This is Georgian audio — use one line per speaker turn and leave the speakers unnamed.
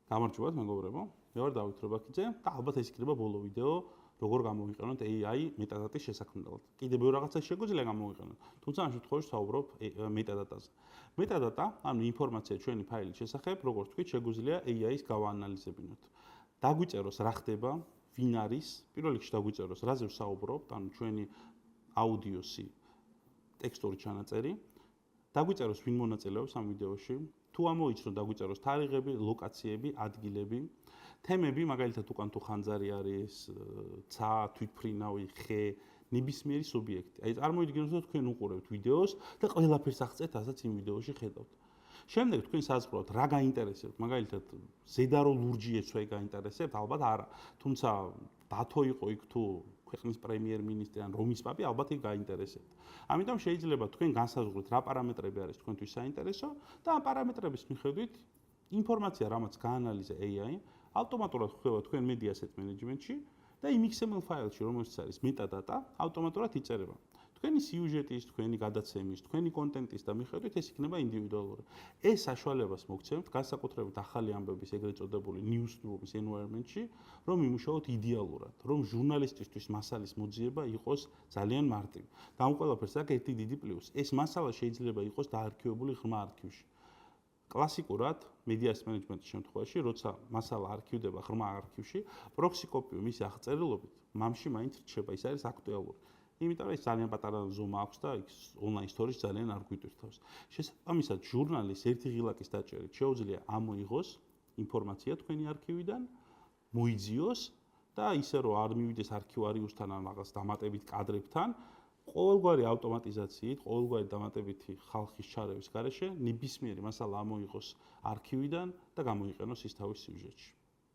გამარჯობათ მეგობრებო, მე ვარ დავით რობაქიძე და ალბათ ეს იქნება ბოლო ვიდეო, როგორ გამოვიყენოთ AI მეტადატის შესაქმნელად. კიდევ ბევრ რაღაცას შეგვიძლია გამოვიყენოთ, თუმცა ამ შემთხვევაში ვსაუბრობ მეტადატაზე. მეტადატა, ანუ ინფორმაცია ჩვენი ფაილის შესახებ, როგორც თქვით, შეგვიძლია AI-ს გავაანალიზებინოთ. დაგვიწეროს რა ხდება, ვინ არის, პირველ რიგში დაგვიწეროს რაზე ვსაუბრობთ, ანუ ჩვენი აუდიოსი, ტექსტური ჩანაწერი. დაგვიწეროს ვინ მონაწილეობს ამ ვიდეოში. თუ ამოიცნო დაგვიწეროს თარიღები, ლოკაციები, ადგილები, თემები, მაგალითად უკან თუ ხანძარი არის, ცა, თვითფრინავი, ხე, ნებისმიერი სუბიექტი. აი წარმოვიდგინოთ, რომ თქვენ უყურებთ ვიდეოს და ყველაფერს აღწევთ, რასაც იმ ვიდეოში ხედავთ. შემდეგ თქვენ საზღვრავთ, რა გაინტერესებთ, მაგალითად ზედა რო ლურჯი ეცვა გაინტერესებთ, ალბათ არა. თუმცა დათო იყო იქ თუ ქვეყნის პრემიერ-მინისტრი ან რომის პაპი, ალბათ იქ გაინტერესებთ. ამიტომ შეიძლება თქვენ განსაზღვროთ, რა პარამეტრები არის თქვენთვის საინტერესო და ამ პარამეტრების მიხედვით ინფორმაცია, რამაც გაანალიზა AI, ავტომატურად ხვდება თქვენ media asset management-ში და იმ XML ფაილში, რომელიც არის metadata, ავტომატურად იწერება. თქვენი სიუჟეტის, თქვენი გადაცემის, თქვენი კონტენტის და მიხედვით ეს იქნება ინდივიდუალური. ეს საშუალებას მოგცემთ განსაკუთრებით ახალი ამბების ეგრეთ წოდებული newsroom-ის environment-ში, რომ იმუშაოთ იდეალურად, რომ ჟურნალისტისთვის მასალის მოძიება იყოს ძალიან მარტივი. და ამ ყველაფერს აქვს ერთი დიდი პლუსი. ეს მასალა შეიძლება იყოს დაარქივებული ღრმა არქივში. კლასიკურად media asset management-ის შემთხვევაში, როცა მასალა არქივდება ღრმა არქივში, proxy copy მისი აღწერილობით მამში მაინც რჩება, ის არის აქტუალური. იმიტომ ეს ძალიან პატარა ზომა აქვს და იქ ონლაინ სტორიში ძალიან არ გვიტვირთავს. შესაბამისად, ჟურნალის ერთი ღილაკის დაჭერით შეუძლია ამოიღოს ინფორმაცია თქვენი არქივიდან, მოიძიოს და ისე რომ არ მივიდეს არქივარიუსთან ან რაღაც დამატებით კადრებთან, ყოველგვარი ავტომატიზაციით, ყოველგვარი დამატებითი ხალხის ჩარევის გარეშე ნებისმიერი მასალა ამოიღოს არქივიდან და გამოიყენოს ის თავის სიუჟეტში.